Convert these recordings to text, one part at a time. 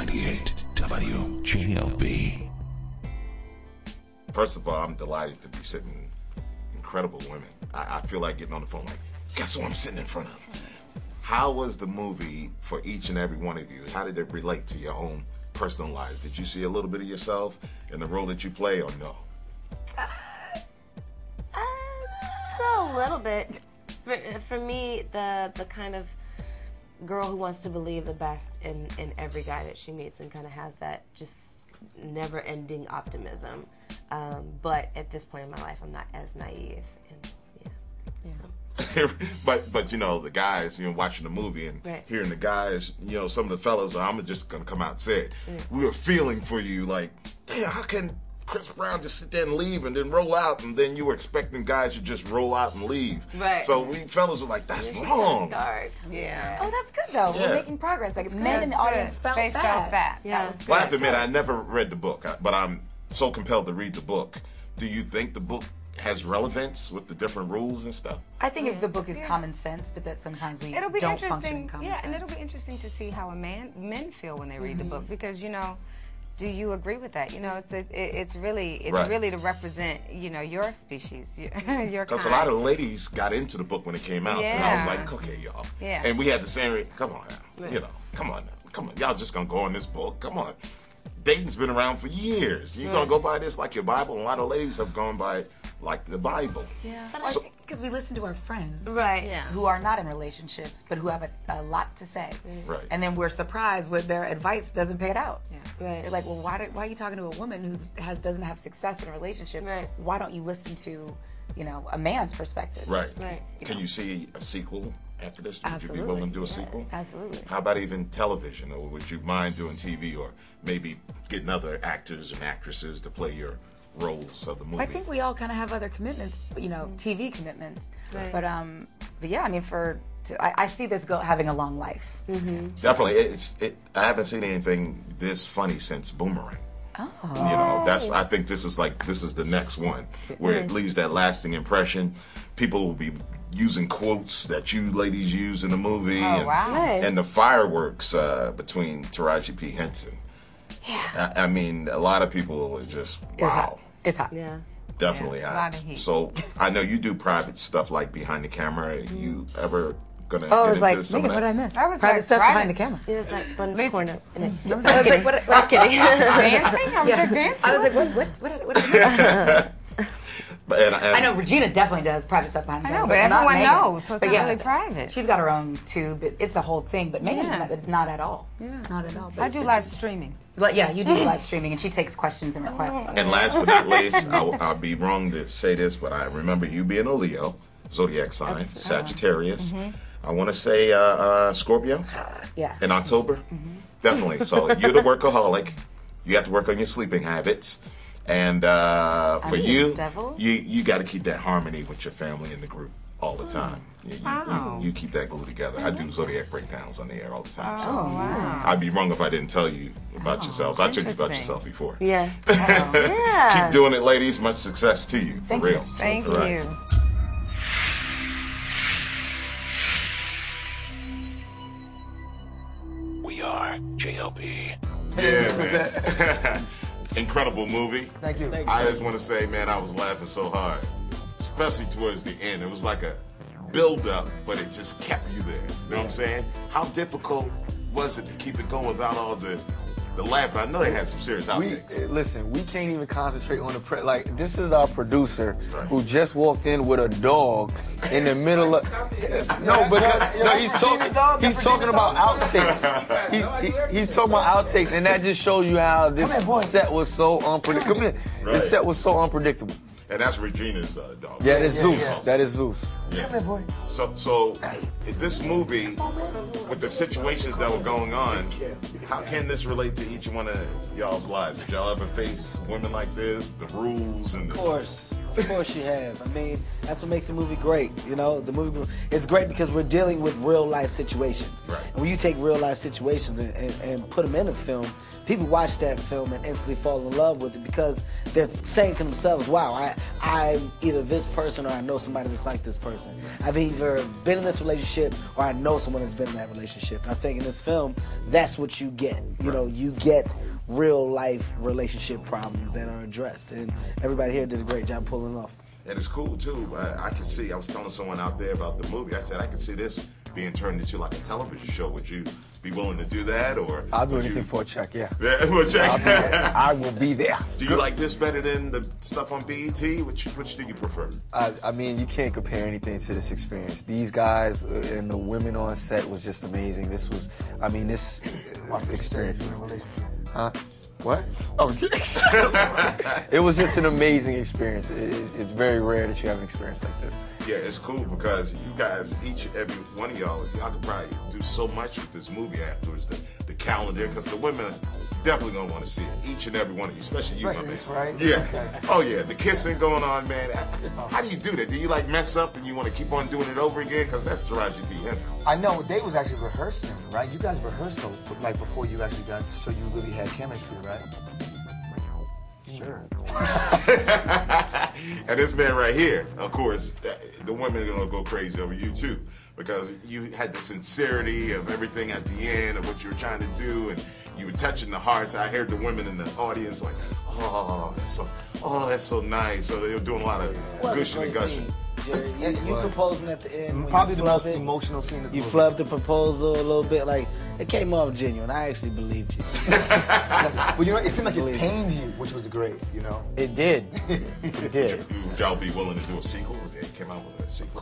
98 WJLB. First of all, I'm delighted to be sitting incredible women. I feel like getting on the phone like, guess who I'm sitting in front of? How was the movie for each and every one of you? How did it relate to your own personal lives? Did you see a little bit of yourself in the role that you play, or no? So a little bit. For me, the kind of girl who wants to believe the best in every guy that she meets and kind of has that just never-ending optimism. But at this point in my life, I'm not as naive. And, yeah. but you know, the guys, you know, watching the movie and hearing the guys, you know, some of the fellas, I'm just gonna come out and say it. We were feeling for you, like, damn, how can Chris Brown just sit there and leave and then roll out, and then you were expecting guys to just roll out and leave. Right. So we fellas were like, that's wrong. Yeah. Oh, that's good though. We're making progress. Like men in the audience felt that. Yeah. Well, I have to admit, I never read the book, but I'm so compelled to read the book. Do you think the book has relevance with the different rules and stuff? I think if the book is common sense, but that sometimes we don't function in common sense. And it'll be interesting to see how men feel when they read the book, because, you know, do you agree with that? You know, it's really to represent, you know, your species, your kind. Because a lot of ladies got into the book when it came out, and I was like, okay, y'all. Yeah. And we had the same, come on now, you know, come on, y'all just gonna go on this book, come on. Dating's been around for years. You're gonna go by this like your Bible, and a lot of ladies have gone by it like the Bible. Yeah. So, because we listen to our friends, who are not in relationships, but who have a lot to say, and then we're surprised when their advice doesn't pay it out. They're like, well, why are you talking to a woman who doesn't have success in a relationship? Why don't you listen to, you know, a man's perspective? Can you see a sequel after this? Absolutely. Would you be willing to do a sequel? Absolutely. How about even television, or would you mind doing TV, or maybe getting other actors and actresses to play your roles of the movie? I think we all kind of have other commitments, you know, TV commitments. But yeah, I mean, I see this having a long life. Definitely. I haven't seen anything this funny since Boomerang. You know, I think this is the next one where it leaves that lasting impression. People will be using quotes that you ladies use in the movie, and the fireworks between Taraji P. Henson. Yeah. I mean, a lot of people are just, wow. It's hot. Yeah. Definitely hot. A lot of heat. So I know you do private stuff like behind the camera. You ever gonna get into like, some of that? What I missed? That was private like stuff private. behind the camera. It was like one corner. In it. I was like, what? I'm kidding. Dancing? I was like dancing. I was like, what did I know Regina definitely does private stuff behind the camera. but everyone knows, so it's not really private. She's got her own too, but it's a whole thing. But Megan, not at all. Not at all. I do live streaming. But yeah, you do live streaming, and she takes questions and requests. And last but not least, I'll be wrong to say this, but I remember you being a Leo, zodiac sign, Sagittarius. I want to say Scorpio. Yeah. In October. Definitely. So you're the workaholic. You have to work on your sleeping habits. And for you got to keep that harmony with your family and the group all the time. You keep that glue together. I do zodiac breakdowns on the air all the time. So I'd be wrong if I didn't tell you about yourselves. I told you about yourself before. Yeah. Keep doing it, ladies. Much success to you. Thank for real. you. Thank you. We are JLB. Yeah, man. Incredible movie. Thank you. I just want to say, man, I was laughing so hard, especially towards the end. It was like a build-up, but it just kept you there. You know what I'm saying? How difficult was it to keep it going without all the laughing? I know they had some serious outtakes. Listen, we can't even concentrate on the like, this is our producer who just walked in with a dog in the middle of. He's talking about outtakes. He's talking about outtakes, and that just shows you how this set was so unpredictable. Come here. This set was so unpredictable. And that's Regina's dog. Yeah, that's Zeus. Yeah. That is Zeus. Yeah. Come here, boy. So this movie, with the situations that were going on, how can this relate to each one of y'all's lives? Did y'all ever face women like this? The rules and the... Of course you have. I mean, that's what makes the movie great. You know, the movie, it's great because we're dealing with real life situations. Right. And when you take real life situations and put them in a film, people watch that film and instantly fall in love with it because they're saying to themselves, wow, I'm either this person or I know somebody that's like this person. I've either been in this relationship or I know someone that's been in that relationship. I think in this film, that's what you get. You know, you get real life relationship problems that are addressed, and everybody here did a great job pulling it off. And it's cool too. I can see. I was telling someone out there about the movie. I said I can see this being turned into like a television show. Would you be willing to do that, or I'll do anything for a check? Yeah. Yeah, for a check. I will be there. Do you like this better than the stuff on BET? Which do you prefer? I mean, you can't compare anything to this experience. These guys and the women on set was just amazing. This was, I mean, this experience. Huh? What? Oh, it was just an amazing experience. It's very rare that you have an experience like this. Yeah, it's cool because you guys, each and every one of y'all could probably do so much with this movie afterwards. The calendar, because the women definitely gonna want to see it. Each and every one of you, especially you, my man. Right? Yeah. Okay. Oh yeah, the kissing going on, man. How do you do that? Do you like mess up and you want to keep on doing it over again? Because that's Taraji P. Henson. I know they was actually rehearsing, right? You guys rehearsed like before you actually got, so you really had chemistry, right? Sure. And this man right here, of course, the women are gonna go crazy over you too, because you had the sincerity of everything at the end of what you were trying to do, and you were touching the hearts. I heard the women in the audience like, oh, that's so nice. So they were doing a lot of gushing and gushing. Jerry, you proposing at the end. Probably the most emotional scene of the movie. You flubbed the proposal a little bit, like it came off genuine. I actually believed you. Well, you know, it seemed like it pained you, which was great. You know, it did. It did. Would y'all be willing to do a sequel? They came out with a sequel. Of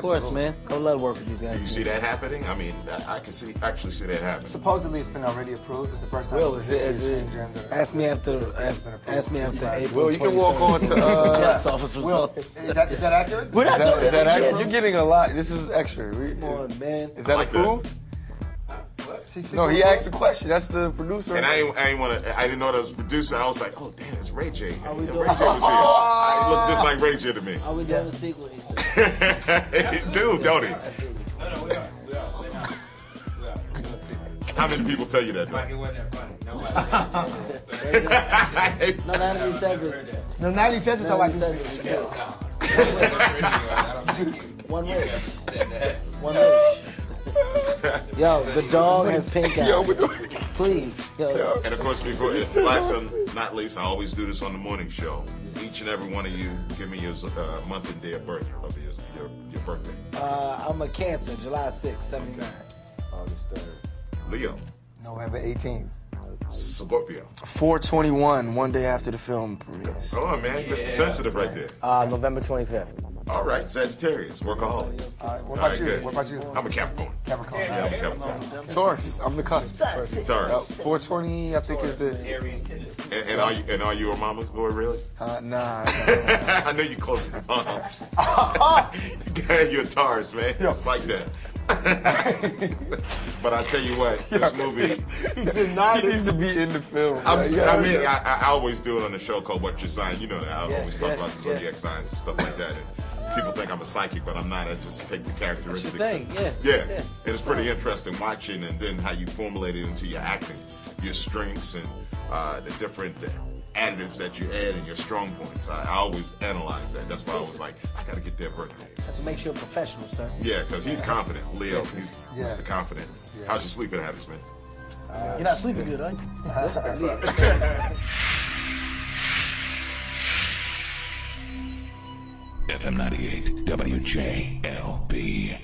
course, man. I would love to work with these guys. Do you see that happening? I mean, I can actually see that happening. Supposedly, it's been already approved. It's the first time. Will, is it? Ask me after April. Will, you can walk on to box office results. Is that accurate? Is that accurate? You're getting a lot. This is extra. Come on, man. Is that approved? No, he asked a question. That's the producer. And I didn't know that was the producer. I was like, oh damn, it's Ray J. Ray J was here. He looked just like Ray J to me. Are we doing a sequel? He said. Dude, don't he? No, we are. How many people tell you that? Like it wasn't that funny. No, Natalie says it. No, Natalie says it though. I can One wish. One wish. Yo, the dog has pink eyes. Please. Yo. And of course, before last and not least, I always do this on the morning show. Each and every one of you, give me your month and day of birth of your birthday. I'm a Cancer, July 6th, 79. August 3rd. Leo. November 18th. Scorpio. 4/21, one day after the film premieres. Come on, man. Mr. Sensitive right there. November 25th. All right, Sagittarius, workaholic. What about you? What about you? I'm a Capricorn. Capricorn. Yeah, I'm a Capricorn. Taurus. I'm the cusp. Taurus. 4/20, I think is the. And are you a mama's boy, really? Nah. I know you close to moms. You're a Taurus, man. It's like that. But I tell you what, this movie. He needs to be in the film. I always do it on the show called What's Your Sign. You know that. I always talk about the zodiac signs and stuff like that. And people think I'm a psychic, but I'm not. I just take the characteristics. Yeah. And it's pretty interesting watching and then how you formulate it into your acting, your strengths and the different additives that you add and your strong points. I always analyze that. That's why I was like, I got to get their birthdays. That's what makes you a professional, sir. Yeah, because he's confident. Leo, he's the confident. Yeah. How's your sleeping habits, man? You're not sleeping good, are you? FM 98 WJLB.